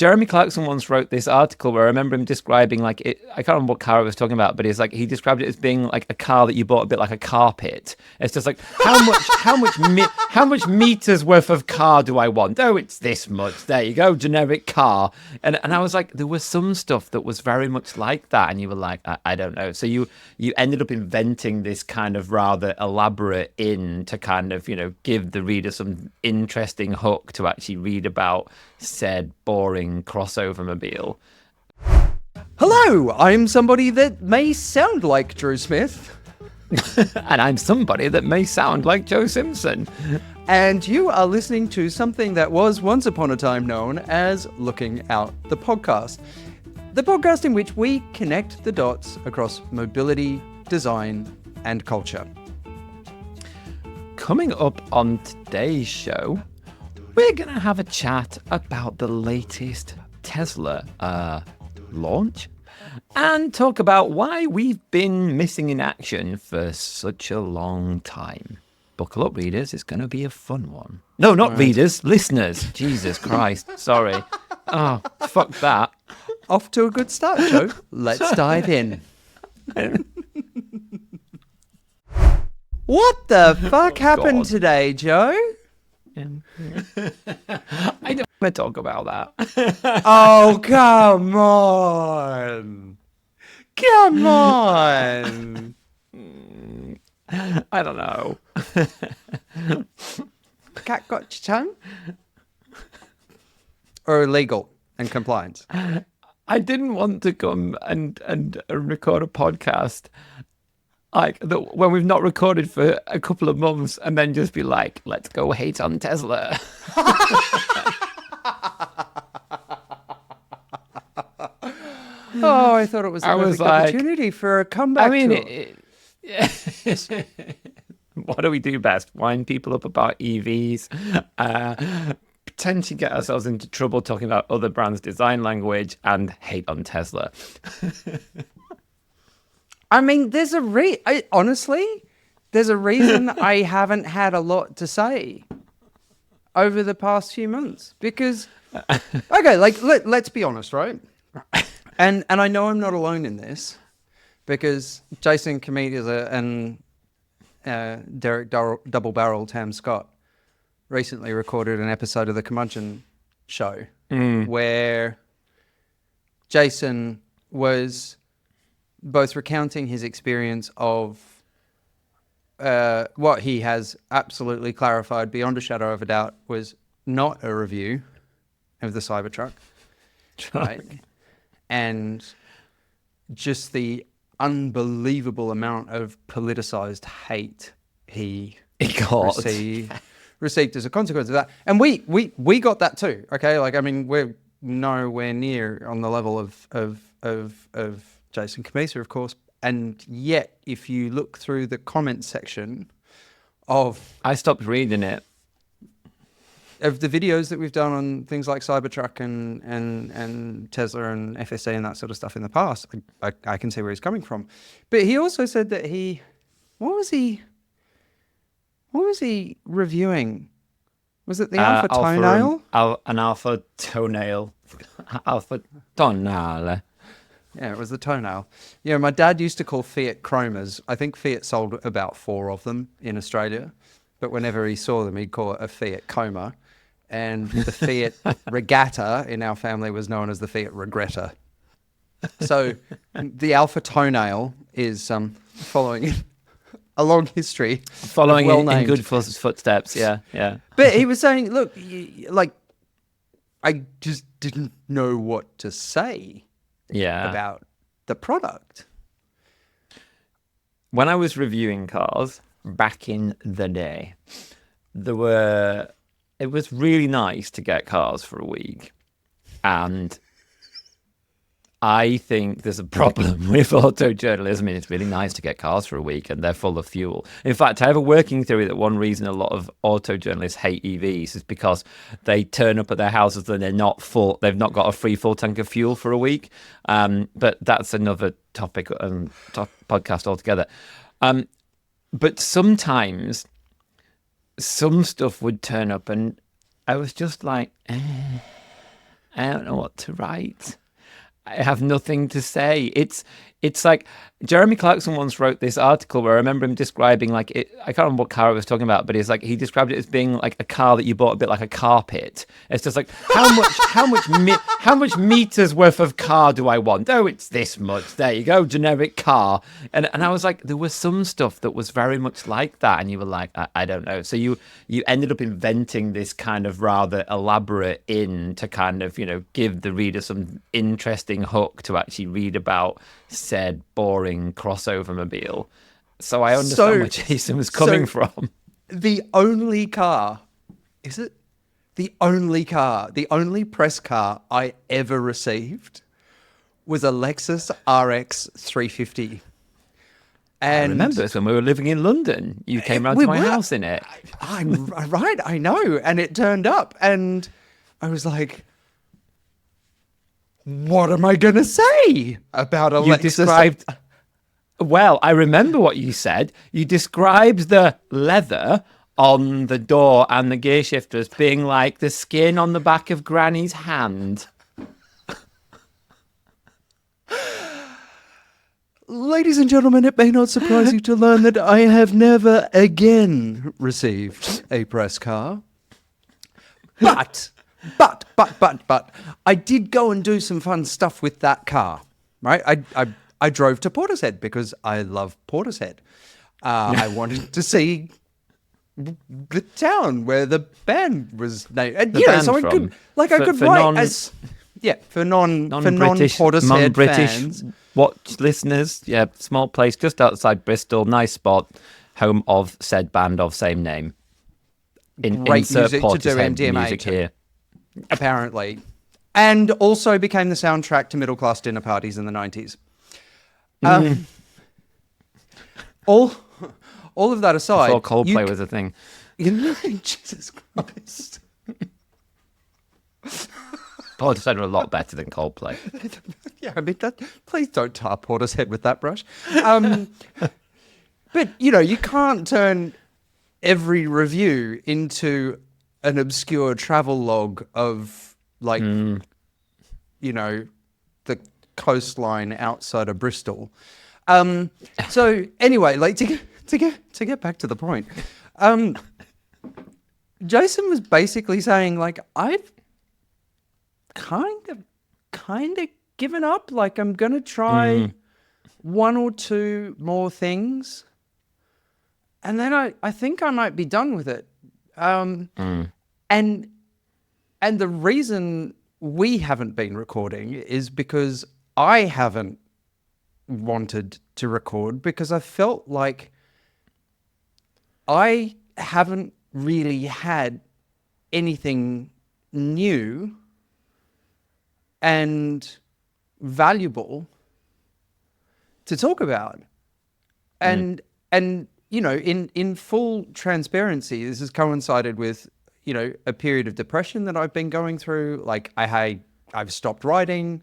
Jeremy Clarkson once wrote this article where I remember him describing like it. I can't remember what car it was talking about, but it's like he described it as being like a car that you bought a bit like a carpet. It's just like how much meters worth of car do I want? Oh, it's this much. There you go, generic car. And I was like, there was some stuff that was very much like that, and you were like, I don't know. So you ended up inventing this kind of rather elaborate in to kind of give the reader some interesting hook to actually read about said boring crossover mobile. Hello, I'm somebody that may sound like Drew Smith. And I'm somebody that may sound like Joe Simpson. And you are listening to something that was once upon a time known as Looking Out, the podcast. The podcast in which we connect the dots across mobility, design, and culture. Coming up on today's show, we're going to have a chat about the latest Tesla launch and talk about why we've been missing in action for such a long time. Buckle up, readers. It's going to be a fun one. No, not readers, listeners. Jesus Christ. Sorry. Oh, fuck that. Off to a good start, Joe. Let's dive in. What the fuck happened today, Joe? I don't want to talk about that. Oh, come on. Come on. I don't know. Cat got your tongue? Or legal and compliance? I didn't want to come and record a podcast when we've not recorded for a couple of months and then just be like, let's go hate on Tesla. Oh, I thought it was a perfect opportunity for a comeback. I mean, what do we do best? Wind people up about EVs, potentially get ourselves into trouble talking about other brands' design language, and hate on Tesla. I mean, there's a reason I haven't had a lot to say over the past few months. Because, okay, let's be honest, right? And I know I'm not alone in this, because Jason Kamieta and Derek Double Barrel Tam Scott recently recorded an episode of the Curmudgeon Show where Jason was both recounting his experience of what he has absolutely clarified beyond a shadow of a doubt was not a review of the Cybertruck, right? And just the unbelievable amount of politicized hate he received as a consequence of that. And we got that too, okay? Like, I mean, we're nowhere near on the level of Jason Kamieta, of course. And yet, if you look through the comment section I stopped reading it. Of the videos that we've done on things like Cybertruck and Tesla and FSD and that sort of stuff in the past, I can see where he's coming from. But he also said that what was he reviewing? Was it the Alpha Toenail? An Alpha Toenail. Alpha Tonale. Yeah, it was the toenail. Yeah, my dad used to call Fiat Chromas. I think Fiat sold about 4 of them in Australia. But whenever he saw them, he'd call it a Fiat Coma. And the Fiat Regatta in our family was known as the Fiat Regretta. So the Alpha Toenail is following a long history. Following in good footsteps, yeah. But he was saying, look, I just didn't know what to say about the product. When I was reviewing cars back in the day, it was really nice to get cars for a week. And I think there's a problem with autojournalism. I mean, it's really nice to get cars for a week and they're full of fuel. In fact, I have a working theory that one reason a lot of autojournalists hate EVs is because they turn up at their houses and they've not got a free full tank of fuel for a week. But that's another topic, podcast altogether. But sometimes some stuff would turn up and I was just like, I don't know what to write. I have nothing to say. It's like Jeremy Clarkson once wrote this article where I remember him describing like it. I can't remember what car it was talking about, but it's like he described it as being like a car that you bought a bit like a carpet. It's just like how much meters worth of car do I want? Oh, it's this much. There you go, generic car. And I was like, there was some stuff that was very much like that, and you were like, I don't know. So you ended up inventing this kind of rather elaborate in to kind of give the reader some interesting hook to actually read about said boring crossover mobile. So I understand where Jason was coming from. The only car, is it? The only press car I ever received was a Lexus RX 350. And I remember this when we were living in London. You came round to my house in it. I'm right, I know. And it turned up and I was like, what am I going to say about a Lexus? Well, I remember what you said. You described the leather on the door and the gear shifter as being like the skin on the back of Granny's hand. Ladies and gentlemen, it may not surprise you to learn that I have never again received a press car. But I did go and do some fun stuff with that car, right? I drove to Portishead because I love Portishead. I wanted to see the town where the band was named. And, so I could write for non-Portishead fans. Watch listeners, small place just outside Bristol, nice spot, home of said band of same name. Great insert music to do Portishead MDMA music here. Apparently. And also became the soundtrack to middle-class dinner parties in the 90s. All of that aside... Before Coldplay was a thing. Jesus Christ. Portishead were a lot better than Coldplay. Yeah, I mean, please don't tar Portishead with that brush. But, you can't turn every review into an obscure travel log of, like, the coastline outside of Bristol. So anyway, like to get back to the point, Jason was basically saying, like, I've kind of given up. Like, I'm gonna try one or two more things, and then I think I might be done with it. And the reason we haven't been recording is because I haven't wanted to record, because I felt like I haven't really had anything new and valuable to talk about. And in full transparency, this has coincided with a period of depression that I've been going through. Like, I've stopped writing,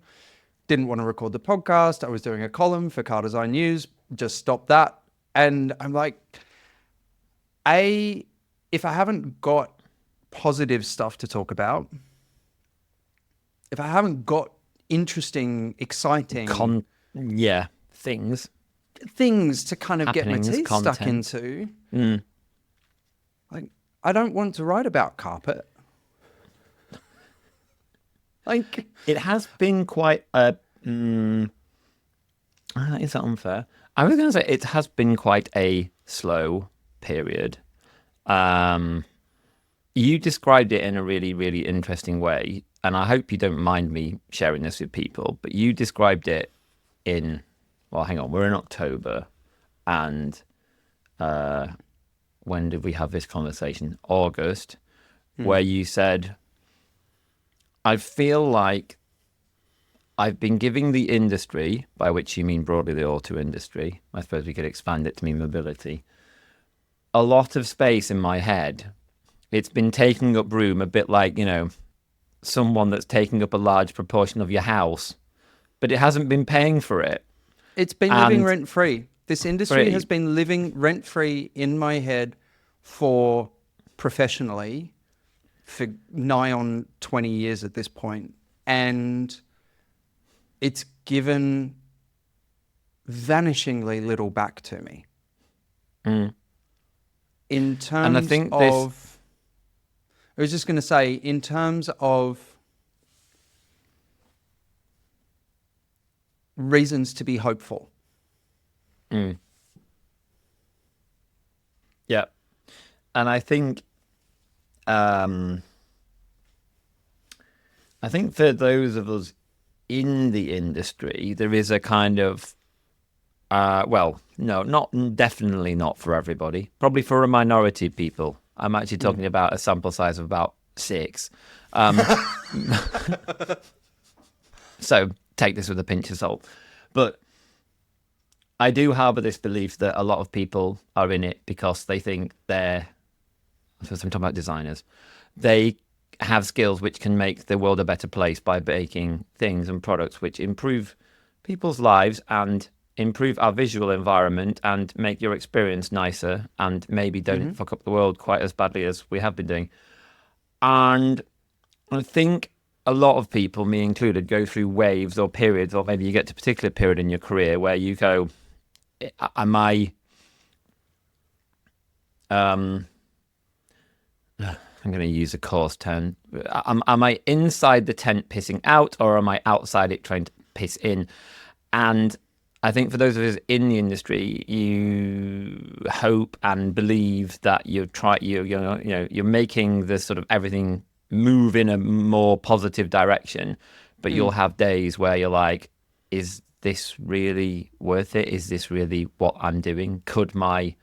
didn't want to record the podcast. I was doing a column for Car Design News, just stopped that. And I'm like, if I haven't got positive stuff to talk about, if I haven't got interesting, exciting things to kind of get my teeth stuck into, like, I don't want to write about carpet. Like, it has been quite a... is that unfair? I was going to say it has been quite a slow period. You described it in a really, really interesting way, and I hope you don't mind me sharing this with people, but you described it in... Well, hang on, we're in October, and when did we have this conversation? August, where you said... I feel like I've been giving the industry, by which you mean broadly the auto industry, I suppose we could expand it to mean mobility, a lot of space in my head. It's been taking up room a bit like, someone that's taking up a large proportion of your house, but it hasn't been paying for it. It's been living rent-free. This industry has been living rent-free in my head professionally for nigh on 20 years at this point. and it's given vanishingly little back to me. In terms And I think of, I was just going to say, in terms of reasons to be hopeful. Yeah. And I think for those of us in the industry, there is a kind of well, no, definitely not for everybody. Probably for a minority of people. I'm actually talking about a sample size of about 6. So take this with a pinch of salt. But I do harbour this belief that a lot of people are in it because they think I'm talking about designers. They have skills which can make the world a better place by making things and products which improve people's lives and improve our visual environment and make your experience nicer and maybe don't fuck up the world quite as badly as we have been doing. And I think a lot of people, me included, go through waves or periods, or maybe you get to a particular period in your career where you go, am I I'm going to use a coarse term. Am I inside the tent pissing out, or am I outside it trying to piss in? And I think for those of us in the industry, you hope and believe that you're making the sort of everything move in a more positive direction, but you'll have days where you're like, is this really worth it? Is this really what I'm doing? Could my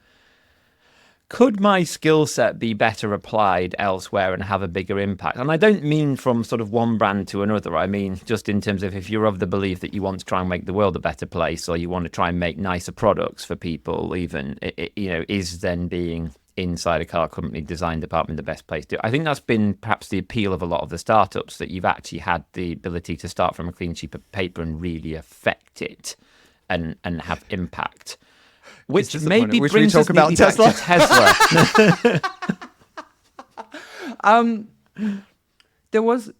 skill set be better applied elsewhere and have a bigger impact? And I don't mean from sort of one brand to another. I mean just in terms of if you're of the belief that you want to try and make the world a better place, or you want to try and make nicer products for people, even, is then being inside a car company design department the best place to do it? I think that's been perhaps the appeal of a lot of the startups, that you've actually had the ability to start from a clean sheet of paper and really affect it and have impact. Which maybe brings us about Tesla. Back to Tesla. There was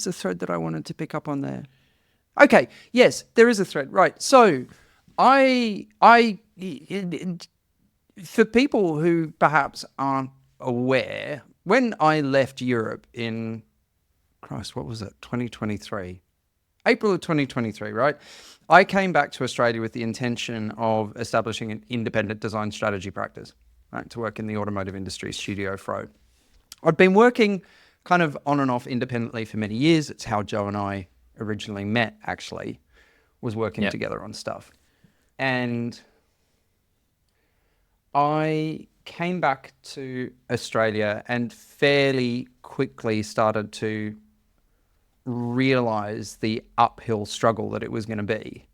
a thread that I wanted to pick up on there. Okay, yes, there is a thread. Right. So for people who perhaps aren't aware, when I left Europe in, Christ, what was it? 2023. April of 2023, right? I came back to Australia with the intention of establishing an independent design strategy practice, right, to work in the automotive industry, Studio Fro. I'd been working kind of on and off independently for many years. It's how Joe and I originally met, actually, was working together on stuff. And I came back to Australia and fairly quickly started to realize the uphill struggle that it was going to be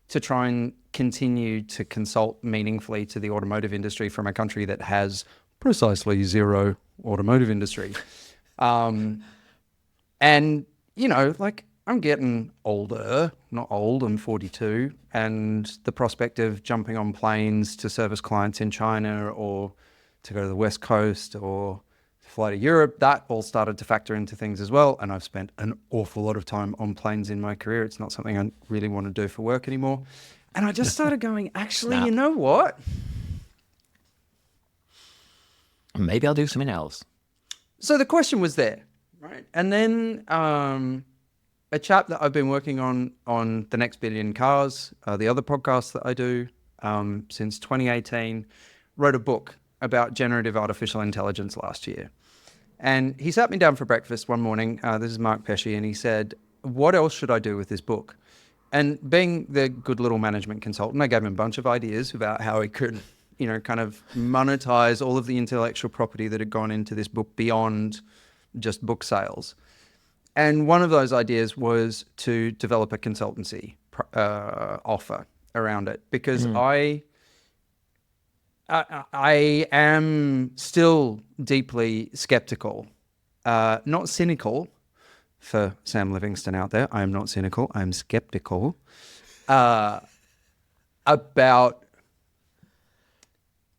to try and continue to consult meaningfully to the automotive industry from a country that has precisely zero automotive industry. And, I'm getting older, not old, I'm 42, and the prospect of jumping on planes to service clients in China or to go to the West Coast or fly to Europe, that all started to factor into things as well. And I've spent an awful lot of time on planes in my career. It's not something I really want to do for work anymore. And I just started going, actually, you know what? Maybe I'll do something else. So the question was there, right? And then a chap that I've been working on The Next Billion Cars, the other podcast that I do since 2018, wrote a book about generative artificial intelligence last year. And he sat me down for breakfast one morning. This is Mark Pesce, and he said, what else should I do with this book? And being the good little management consultant, I gave him a bunch of ideas about how he could, kind of monetize all of the intellectual property that had gone into this book beyond just book sales. And one of those ideas was to develop a consultancy offer around it, because I am still deeply skeptical, not cynical, for Sam Livingston out there. I am not cynical. I am skeptical about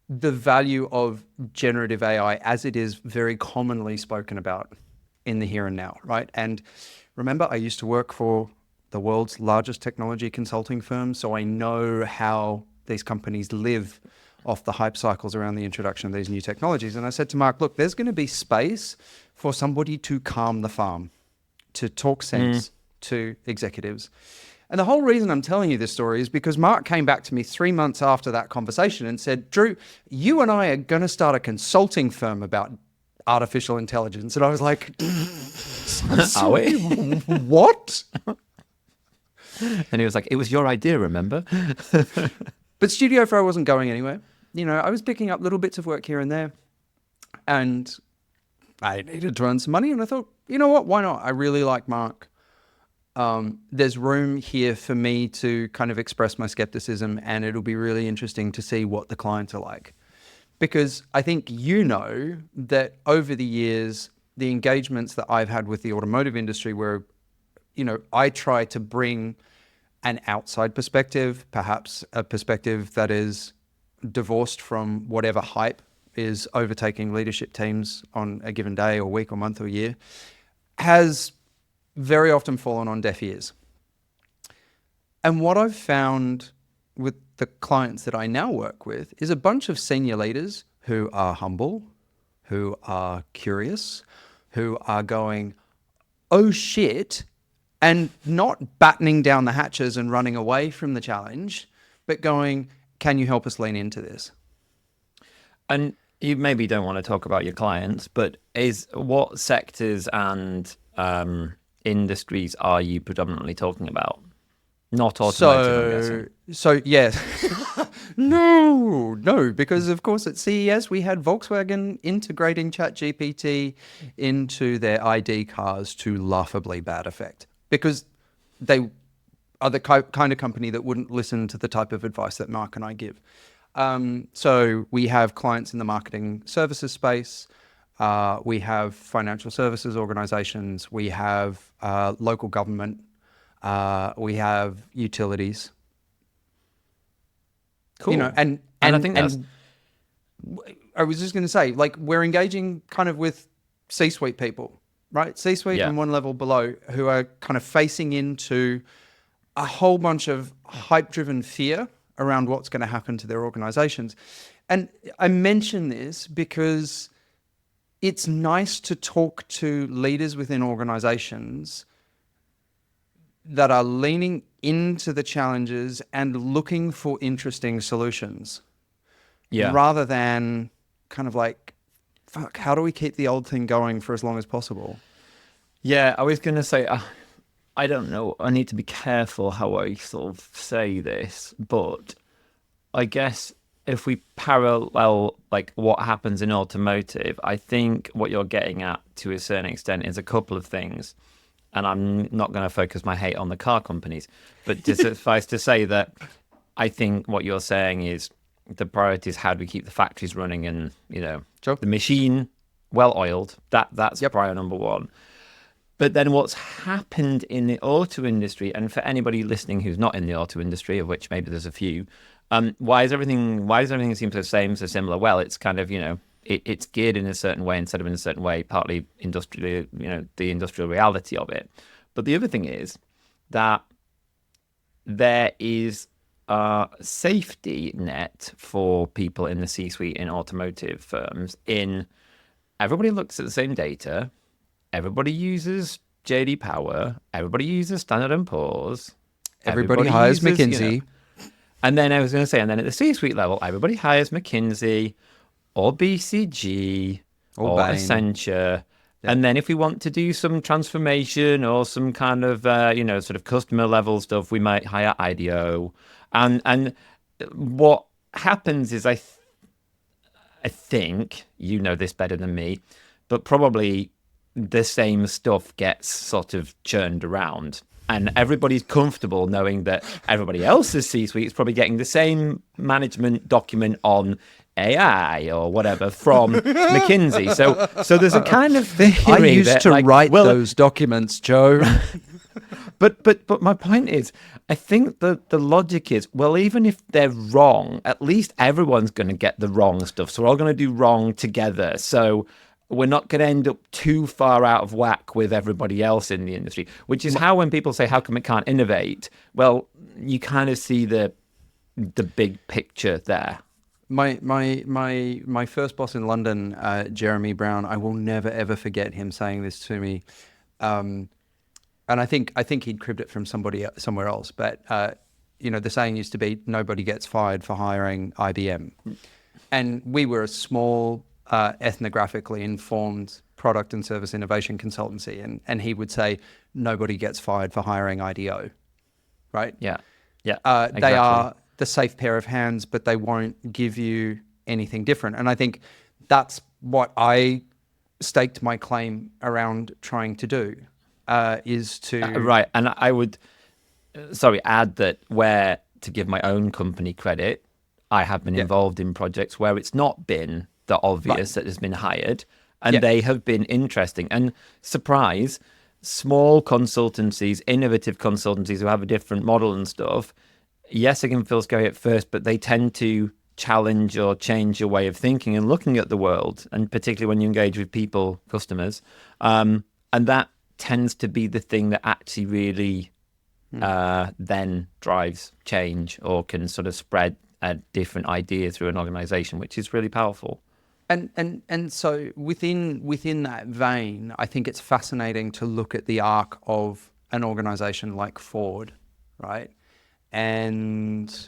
the value of generative AI as it is very commonly spoken about in the here and now, right? And Remember, I used to work for the world's largest technology consulting firm, so I know how these companies live off the hype cycles around the introduction of these new technologies. And I said to Mark, look, there's going to be space for somebody to calm the farm, to talk sense to executives. And the whole reason I'm telling you this story is because Mark came back to me 3 months after that conversation and said, Drew, you and I are going to start a consulting firm about artificial intelligence. And I was like, Are we? what? And he was like, it was your idea, remember? But Studio Fro wasn't going anywhere. You know, I was picking up little bits of work here and there. And I needed to earn some money. And I thought, you know what? Why not? I really like Mark. There's room here for me to kind of express my skepticism, and it'll be really interesting to see what the clients are like. Because I think you know that over the years, the engagements that I've had with the automotive industry where, you know, I try to bring an outside perspective, perhaps a perspective that is divorced from whatever hype is overtaking leadership teams on a given day or week or month or year, has very often fallen on deaf ears. And what I've found with the clients that I now work with is a bunch of senior leaders who are humble, who are curious, who are going, oh shit, and not battening down the hatches and running away from the challenge, but going, can you help us lean into this? And you maybe don't want to talk about your clients, but what sectors and industries are you predominantly talking about? Not automotive, So yes. No, because of course at CES we had Volkswagen integrating ChatGPT into their ID cars to laughably bad effect, because they are the kind of company that wouldn't listen to the type of advice that Mark and I give. So we have clients in the marketing services space. We have financial services organizations. We have local government. We have utilities. Cool. You know, and I think that's... I was just going to say, like, we're engaging kind of with C-suite people, right? C-suite and one level below, who are kind of facing into a whole bunch of hype-driven fear around what's going to happen to their organizations. And I mention this because it's nice to talk to leaders within organizations that are leaning into the challenges and looking for interesting solutions. Rather than kind of like, fuck, how do we keep the old thing going for as long as possible? Yeah, I was going to say, I don't know. I need to be careful how I sort of say this, but I guess if we parallel like what happens in automotive, I think what you're getting at to a certain extent is a couple of things. And I'm not going to focus my hate on the car companies, but just suffice to say that I think what you're saying is the priority is how do we keep the factories running and, you know, the machine well-oiled. That's priority number one. But then what's happened in the auto industry, and for anybody listening who's not in the auto industry, of which maybe there's a few, why does everything seem so similar? Well, it's kind of, you know, it's geared in a certain way instead of in a certain way, partly industrially, you know, the industrial reality of it. But the other thing is that there is a safety net for people in the C-suite in automotive firms in everybody looks at the same data, everybody uses JD Power, everybody uses Standard & Poor's, everybody hires uses, McKinsey. You know, and then I was going to say, and then at the C-suite level, everybody hires McKinsey, or BCG, or Bain. Accenture. Yeah. And then if we want to do some transformation or some kind of, you know, sort of customer level stuff, we might hire IDEO. And what happens is I think, you know this better than me, but probably the same stuff gets sort of churned around. And everybody's comfortable knowing that everybody else's C-suite is probably getting the same management document on AI or whatever from McKinsey. So there's a kind of theory I used to like, write those documents, Joe. But my point is, I think that the logic is, well, even if they're wrong, at least everyone's going to get the wrong stuff. So we're all going to do wrong together. So we're not going to end up too far out of whack with everybody else in the industry, which is how when people say, how come it can't innovate? Well, you kind of see the big picture there. My first boss in London, Jeremy Brown, I will never ever forget him saying this to me, and I think he'd cribbed it from somewhere else. But the saying used to be, "Nobody gets fired for hiring IBM," and we were a small, ethnographically informed product and service innovation consultancy, and he would say, "Nobody gets fired for hiring IDEO," right? Yeah, yeah, They exactly. are the safe pair of hands, but they won't give you anything different. And I think that's what I staked my claim around trying to do, is to... Right. And I would, add that where, to give my own company credit, I have been involved in projects where it's not been the obvious that has been hired, and they have been interesting. And surprise, small consultancies, innovative consultancies who have a different model and stuff, yes, it can feel scary at first, but they tend to challenge or change your way of thinking and looking at the world, and particularly when you engage with people, customers. And that tends to be the thing that actually really then drives change or can sort of spread a different idea through an organization, which is really powerful. And so within that vein, I think it's fascinating to look at the arc of an organization like Ford, right? And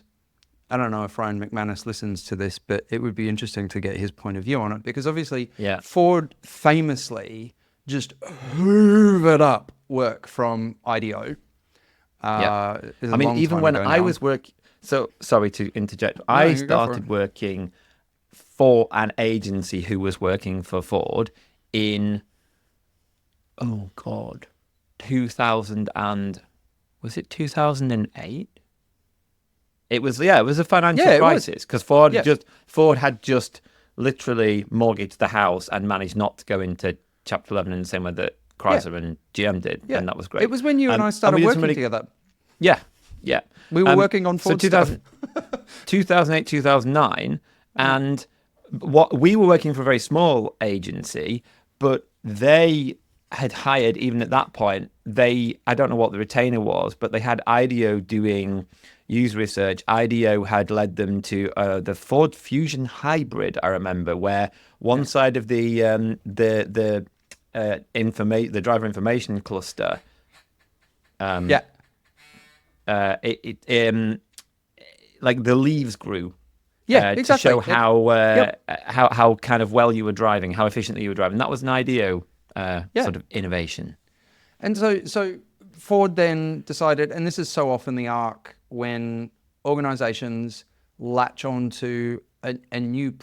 I don't know if Ryan McManus listens to this, but it would be interesting to get his point of view on it, because obviously Ford famously just hoovered up work from IDEO. I mean, even when I was working, so sorry to interject, I started working for an agency who was working for Ford in, 2000 and, was it 2008? It was a financial crisis, because Ford had just literally mortgaged the house and managed not to go into Chapter 11 in the same way that Chrysler and GM did, and that was great. It was when you and I started working together. Yeah. We were working on Ford stuff. 2008, 2009, and we were working for a very small agency, but they had hired, even at that point, I don't know what the retainer was, but they had IDEO doing user research. IDEO had led them to the Ford Fusion Hybrid, I remember, where one side of the driver information cluster, like the leaves grew. Exactly. To show how kind of well you were driving, how efficiently you were driving. That was an IDEO sort of innovation. And so Ford then decided, and this is so often the arc when organizations latch on to a new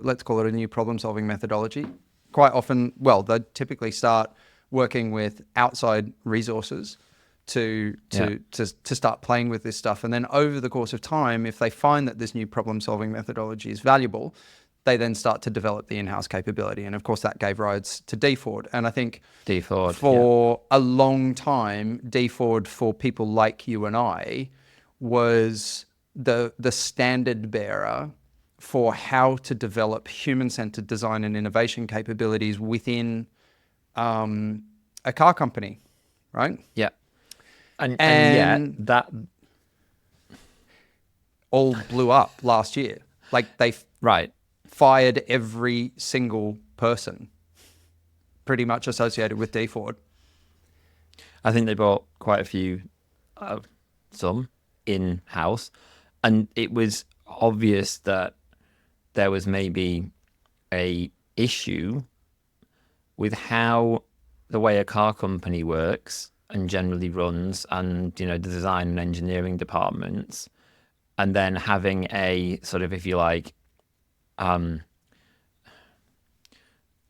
let's call it a new problem-solving methodology. Quite often, they typically start working with outside resources to start playing with this stuff. And then over the course of time, if they find that this new problem-solving methodology is valuable, they then start to develop the in-house capability. And of course, that gave rise to D-Ford. And I think for a long time, D-Ford, for people like you and I, was the standard bearer for how to develop human-centered design and innovation capabilities within a car company, right? Yeah. And yet that all blew up last year. Like they fired every single person pretty much associated with D-Ford. I think they brought quite a few, some in-house, and it was obvious that there was maybe a issue with how the way a car company works and generally runs, and the design and engineering departments, and then having a sort of, if you like,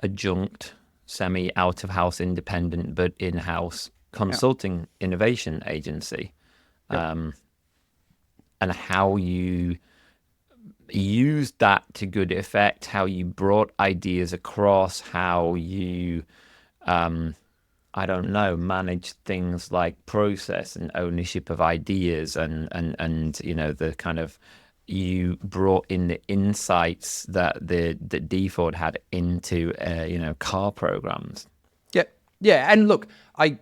adjunct, semi out of house independent but in-house consulting innovation agency, and how you used that to good effect, how you brought ideas across, how you manage things like process and ownership of ideas, and the kind of you brought in the insights that D Ford had into car programs. Yeah, yeah, and look, I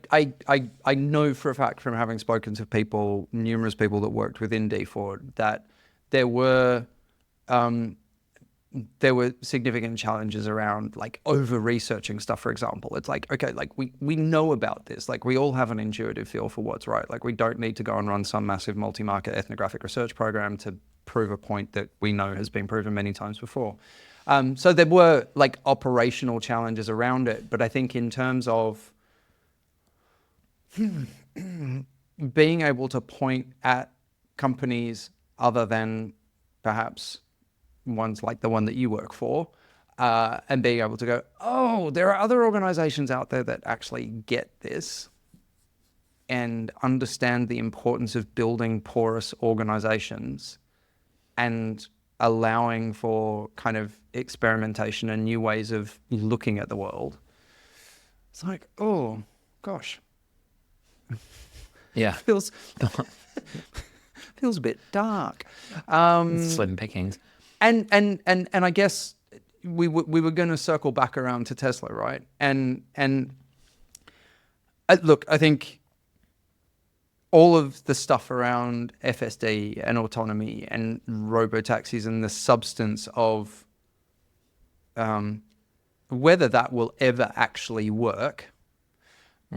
know for a fact from having spoken to numerous people that worked within D Ford, that there were significant challenges around like over researching stuff. For example, it's like, okay, like we know about this, like we all have an intuitive feel for what's right. Like we don't need to go and run some massive multi-market ethnographic research program to prove a point that we know has been proven many times before. So there were like operational challenges around it, but I think in terms of being able to point at companies other than perhaps ones like the one that you work for, and being able to go, oh, there are other organizations out there that actually get this and understand the importance of building porous organizations and allowing for kind of experimentation and new ways of looking at the world. It's like, oh gosh. Yeah. feels a bit dark. Slim pickings. And I guess we were going to circle back around to Tesla, right? And look, I think all of the stuff around FSD and autonomy and robotaxis and the substance of whether that will ever actually work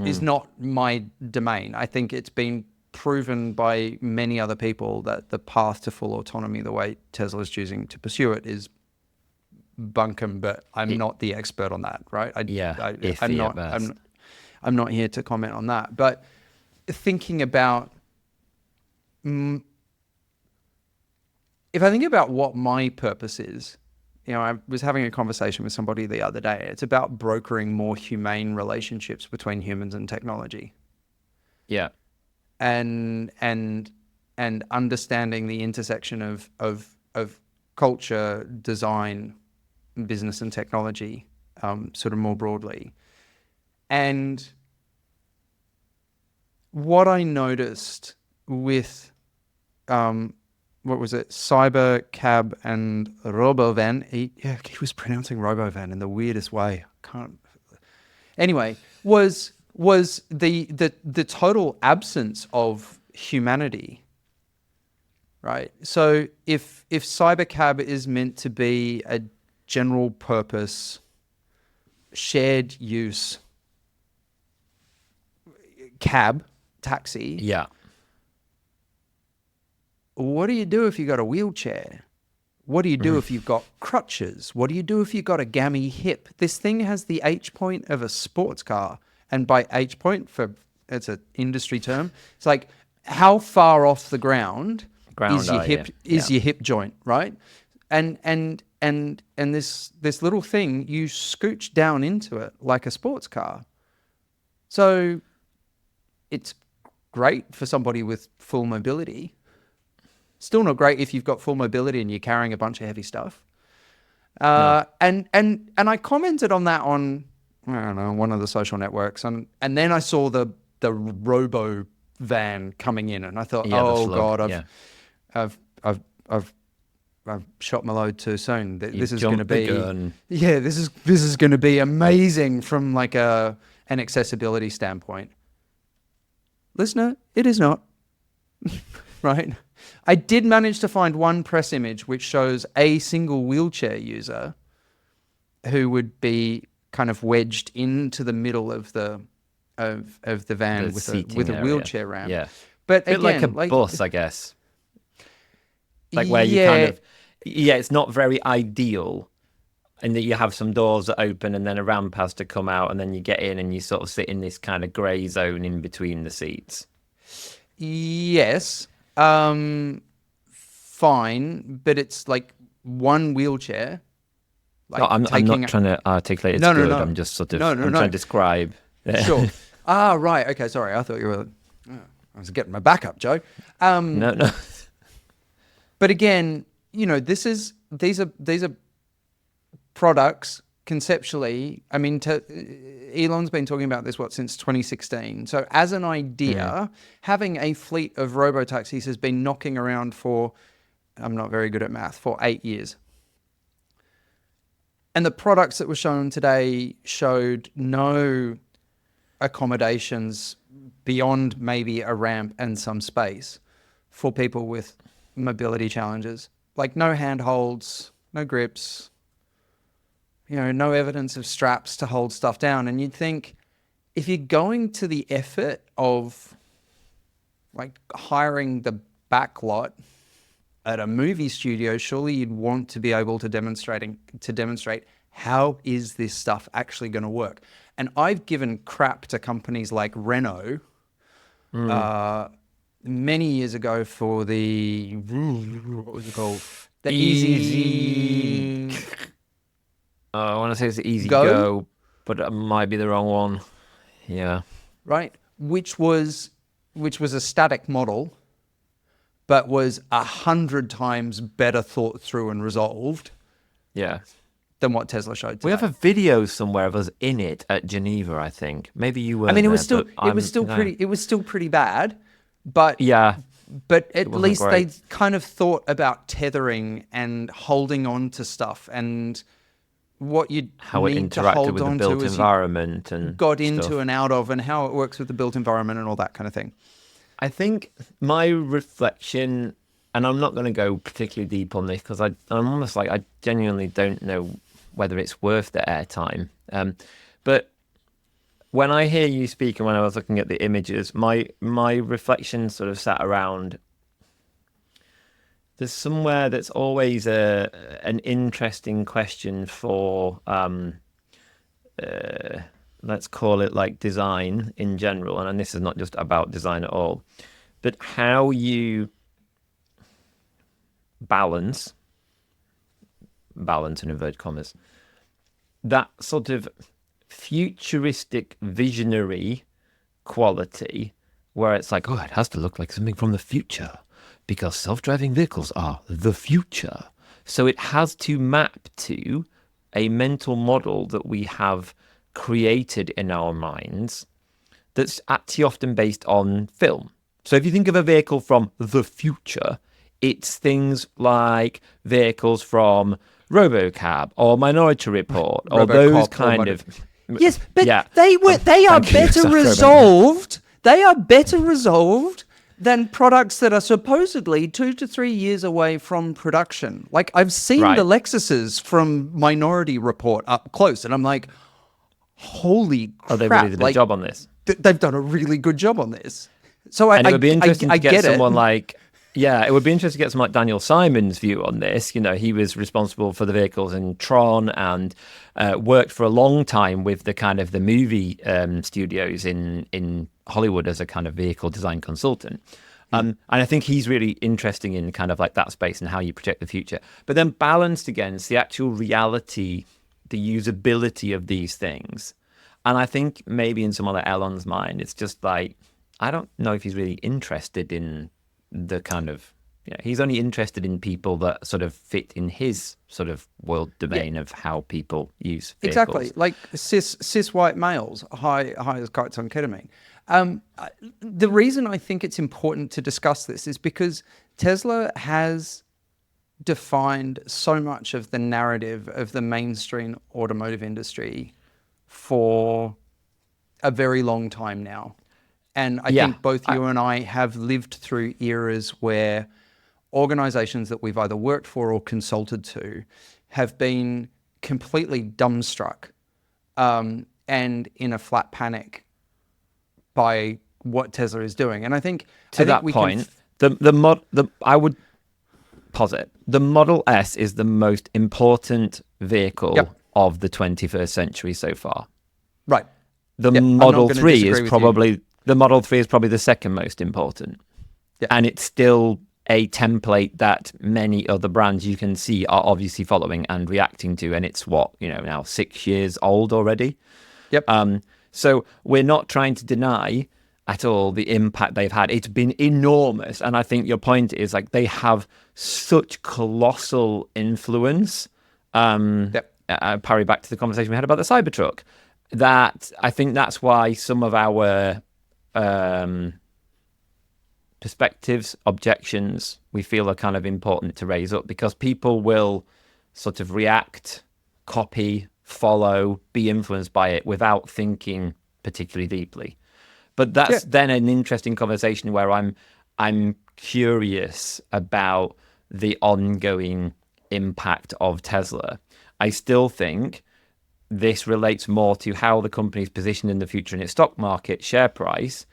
is not my domain. I think it's been proven by many other people that the path to full autonomy, the way Tesla is choosing to pursue it, is bunkum, but I'm not the expert on that, right? I'm not here to comment on that. But thinking about, if I think about what my purpose is, I was having a conversation with somebody the other day. It's about brokering more humane relationships between humans and technology. Yeah. And understanding the intersection of culture, design, business, and technology, sort of more broadly. And what I noticed with Cyber Cab and Robovan. He was pronouncing Robovan in the weirdest way. Was the total absence of humanity, right? So if Cybercab is meant to be a general purpose, shared use cab, taxi, yeah, what do you do if you got a wheelchair? What do you do if you've got crutches? What do you do if you've got a gammy hip? This thing has the H point of a sports car. And by H point, it's an industry term, it's like how far off the ground is your hip joint, right? And this little thing, you scooch down into it like a sports car. So it's great for somebody with full mobility. Still not great if you've got full mobility and you're carrying a bunch of heavy stuff. No. And I commented on that on, I don't know, one of the social networks, and then I saw the robo van coming in, and I thought, oh God, I've shot my load too soon. This is going to be, this is going to be amazing from like an accessibility standpoint. Listener, it is not. Right? I did manage to find one press image which shows a single wheelchair user who would be kind of wedged into the middle of the van with a wheelchair ramp. Yeah, but a bit again, like a bus, I guess. Like where you kind of, it's not very ideal, and that you have some doors that open and then a ramp has to come out, and then you get in and you sort of sit in this kind of grey zone in between the seats. Yes. Fine, but it's like one wheelchair. Like I'm not trying to articulate it's good. I'm just sort of trying to describe. Sure. Right. Okay. Sorry. I thought you were. I was getting my back up, Joe. No. But again, these are products conceptually. I mean, Elon's been talking about this since 2016. So as an idea, having a fleet of robotaxis has been knocking around for I'm not very good at math, for 8 years. And the products that were shown today showed no accommodations beyond maybe a ramp and some space for people with mobility challenges. Like no handholds, no grips, no evidence of straps to hold stuff down. And you'd think, if you're going to the effort of like hiring the back lot at a movie studio, surely you'd want to be able to demonstrate how is this stuff actually going to work. And I've given crap to companies like Renault many years ago for the, what was it called? The Easy I want to say it's the Easy Go? Go, but it might be the wrong one. Yeah. Right? Which was a static model, but was 100 times better thought through and resolved Yeah. than what Tesla showed today. We have a video somewhere of us in it at Geneva, I think. Maybe you were. I mean, it was still pretty bad, but Yeah. but at wasn't least great. they kind of thought about tethering and holding on to stuff and what you'd How it need to interacted hold with the on built to as you environment and got stuff. into and out of, and how it works with the built environment and all that kind of thing. I think my reflection, and I'm not going to go particularly deep on this because I'm almost like I genuinely don't know whether it's worth the airtime. But when I hear you speak and when I was looking at the images, my reflection sort of sat around. There's somewhere that's always an interesting question for let's call it like design in general, and this is not just about design at all, but how you balance in inverted commas that sort of futuristic visionary quality where it's like, oh, it has to look like something from the future because self-driving vehicles are the future, so it has to map to a mental model that we have created in our minds that's actually often based on film. So if you think of a vehicle from the future, it's things like vehicles from RoboCab or Minority Report or those kind of. Yes, but Yeah. they are Thank you. better Sorry about that. resolved. They are better resolved than products that are supposedly 2 to 3 years away from production. Like I've seen Right. the Lexuses from Minority Report up close, and I'm like, holy crap! Oh, they really did a job on this. They've done a really good job on this. So And it would be interesting I to get get someone it. like, yeah, it would be interesting to get someone like Daniel Simon's view on this. He was responsible for the vehicles in Tron and worked for a long time with the kind of the movie studios in Hollywood as a kind of vehicle design consultant. And I think he's really interesting in kind of like that space and how you project the future. But then balanced against the actual reality, the usability of these things. And I think maybe in someone like Elon's mind, it's just like, I don't know if he's really interested in the kind of, he's only interested in people that sort of fit in his sort of world domain of how people use vehicles. Exactly, like cis white males, high as kites on ketamine. The reason I think it's important to discuss this is because Tesla has defined so much of the narrative of the mainstream automotive industry for a very long time now. And I think both you and I have lived through eras where organizations that we've either worked for or consulted to have been completely dumbstruck and in a flat panic by what Tesla is doing. And I think to that point, I would posit the Model S is the most important vehicle of the 21st century so far. Right. The Model 3 is probably the second most important. Yeah. And it's still a template that many other brands you can see are obviously following and reacting to. And it's now 6 years old already. Yep. So we're not trying to deny at all the impact they've had. It's been enormous. And I think your point is like they have such colossal influence. Parry back to the conversation we had about the Cybertruck. That I think that's why some of our perspectives, objections we feel are kind of important to raise up, because people will sort of react, copy, follow, be influenced by it without thinking particularly deeply. But that's then an interesting conversation where I'm curious about the ongoing impact of Tesla. I still think this relates more to how the company is positioned in the future in its stock market share price,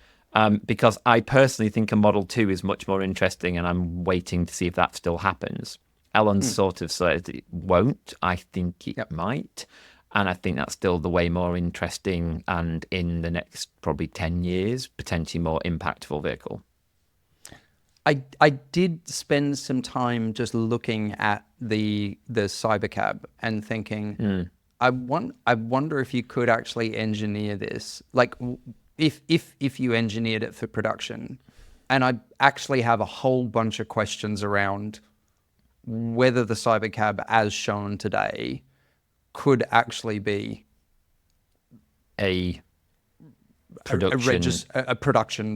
because I personally think a Model 2 is much more interesting, and I'm waiting to see if that still happens. Elon's sort of said it won't. I think it might. And I think that's still the way more interesting, and in the next probably 10 years, potentially more impactful vehicle. I did spend some time just looking at the Cybercab and thinking, I wonder if you could actually engineer this, like if you engineered it for production. And I actually have a whole bunch of questions around whether the Cybercab as shown today could actually be a production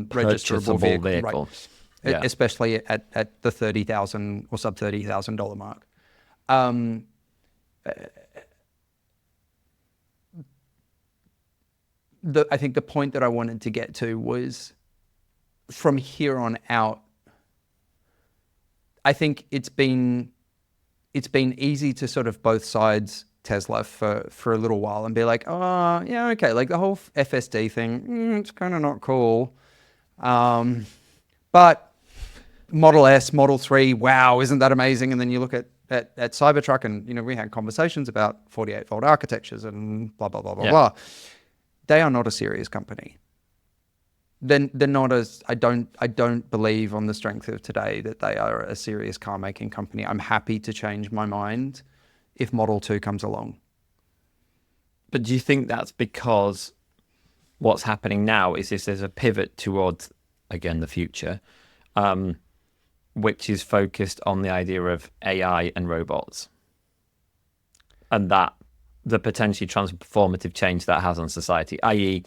registerable vehicle. Right. Yeah. Especially at the $30,000 or sub $30,000 mark. I think the point that I wanted to get to was, from here on out, I think it's been easy to sort of both sides Tesla for a little while and be like, oh yeah, okay, like the whole FSD thing, it's kind of not cool, but Model S, Model 3, wow, isn't that amazing? And then you look at Cybertruck, and we had conversations about 48-volt architectures and blah blah blah blah blah. They are not a serious company. They're not as I don't believe on the strength of today that they are a serious car making company. I'm happy to change my mind if Model 2 comes along. But do you think that's because what's happening now is there's a pivot towards, again, the future, which is focused on the idea of AI and robots, and that the potentially transformative change that has on society, i.e.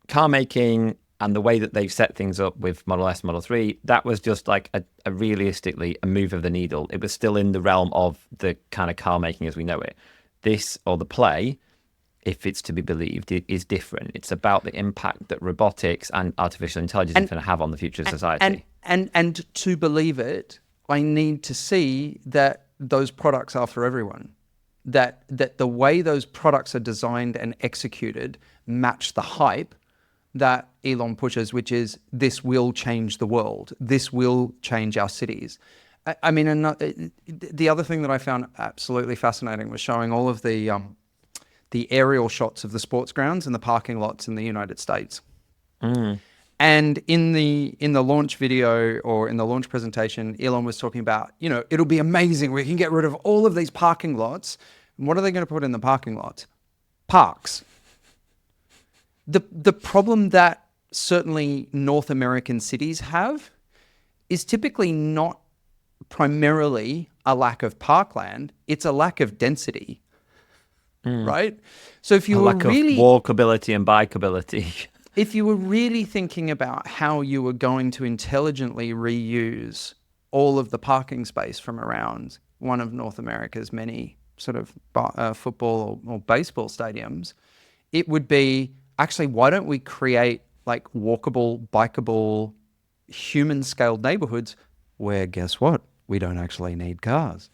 car making and the way that they've set things up with Model S, Model 3, that was just like a realistically a move of the needle. It was still in the realm of the kind of car making as we know it. This, or the play, if it's to be believed, it is different. It's about the impact that robotics and artificial intelligence is going to have on the future of society. And to believe it, I need to see that those products are for everyone. That the way those products are designed and executed match the hype that Elon pushes, which is, this will change the world. This will change our cities. I mean, the other thing that I found absolutely fascinating was showing all of the aerial shots of the sports grounds and the parking lots in the United States. And in the launch video, or in the launch presentation, Elon was talking about, it'll be amazing. We can get rid of all of these parking lots. And what are they going to put in the parking lots? Parks. The problem that certainly North American cities have is typically not primarily a lack of parkland. It's a lack of density. Right? So if you were really of walkability and bikeability. If you were really thinking about how you were going to intelligently reuse all of the parking space from around one of North America's many sort of football or baseball stadiums, it would be, actually, why don't we create like walkable, bikeable, human-scaled neighborhoods where, guess what? We don't actually need cars.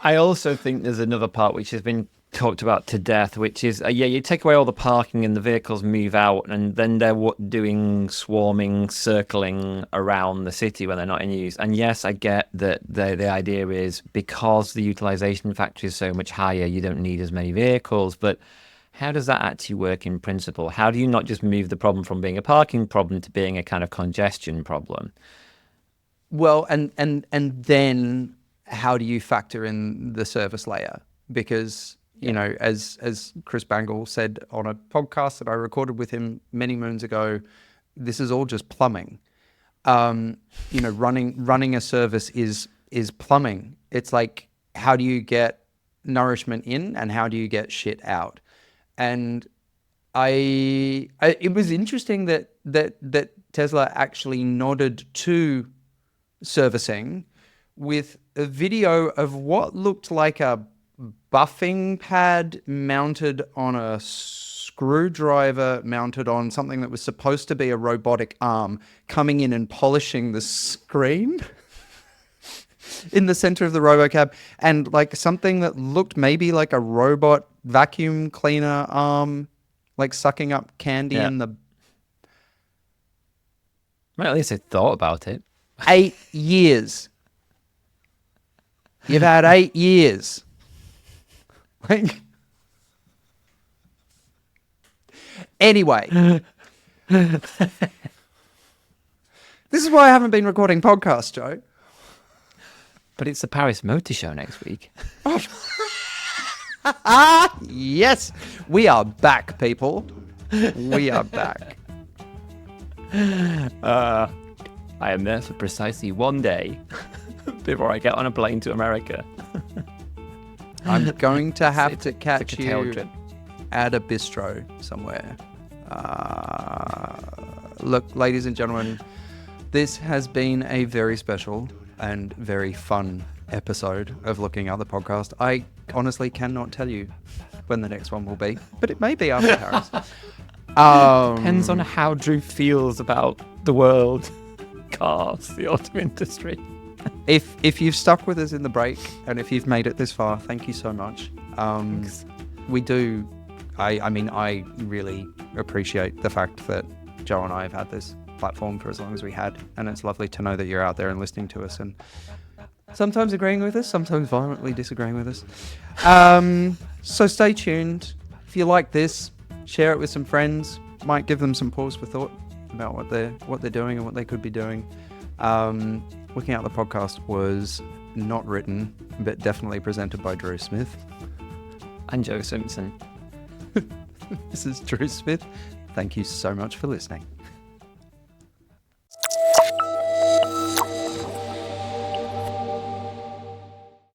I also think there's another part which has been talked about to death, which is, you take away all the parking and the vehicles move out, and then they're doing swarming, circling around the city when they're not in use. And yes, I get that the idea is, because the utilization factor is so much higher, you don't need as many vehicles. But how does that actually work in principle? How do you not just move the problem from being a parking problem to being a kind of congestion problem? Well, and then how do you factor in the service layer? Because as Chris Bangle said on a podcast that I recorded with him many moons ago, this is all just plumbing. Running a service is plumbing. It's like, how do you get nourishment in and how do you get shit out? And it was interesting that Tesla actually nodded to servicing with a video of what looked like a buffing pad mounted on a screwdriver mounted on something that was supposed to be a robotic arm coming in and polishing the screen in the center of the robocab, and like something that looked maybe like a robot vacuum cleaner arm, like sucking up candy in the... Well, at least they thought about it. 8 years. You've had 8 years. Like, anyway, this is why I haven't been recording podcasts, Joe. But it's the Paris Motor Show next week. Yes, we are back, people. We are back. I am there for precisely 1 day before I get on a plane to America. I'm going to have to It's catch a tail you trip. at a bistro somewhere. Look, ladies and gentlemen, this has been a very special and very fun episode of Looking Up the Podcast. I honestly cannot tell you when the next one will be, but it may be after Paris. Depends on how Drew feels about the world, cars, the auto industry. If you've stuck with us in the break, and if you've made it this far, thank you so much. We do. I mean, I really appreciate the fact that Joe and I have had this platform for as long as we had, and it's lovely to know that you're out there and listening to us, and sometimes agreeing with us, sometimes violently disagreeing with us. So stay tuned. If you like this, share it with some friends. Might give them some pause for thought about what they're doing and what they could be doing. Looking Out the Podcast was not written, but definitely presented by Drew Smith. And Joe Simpson. This is Drew Smith. Thank you so much for listening.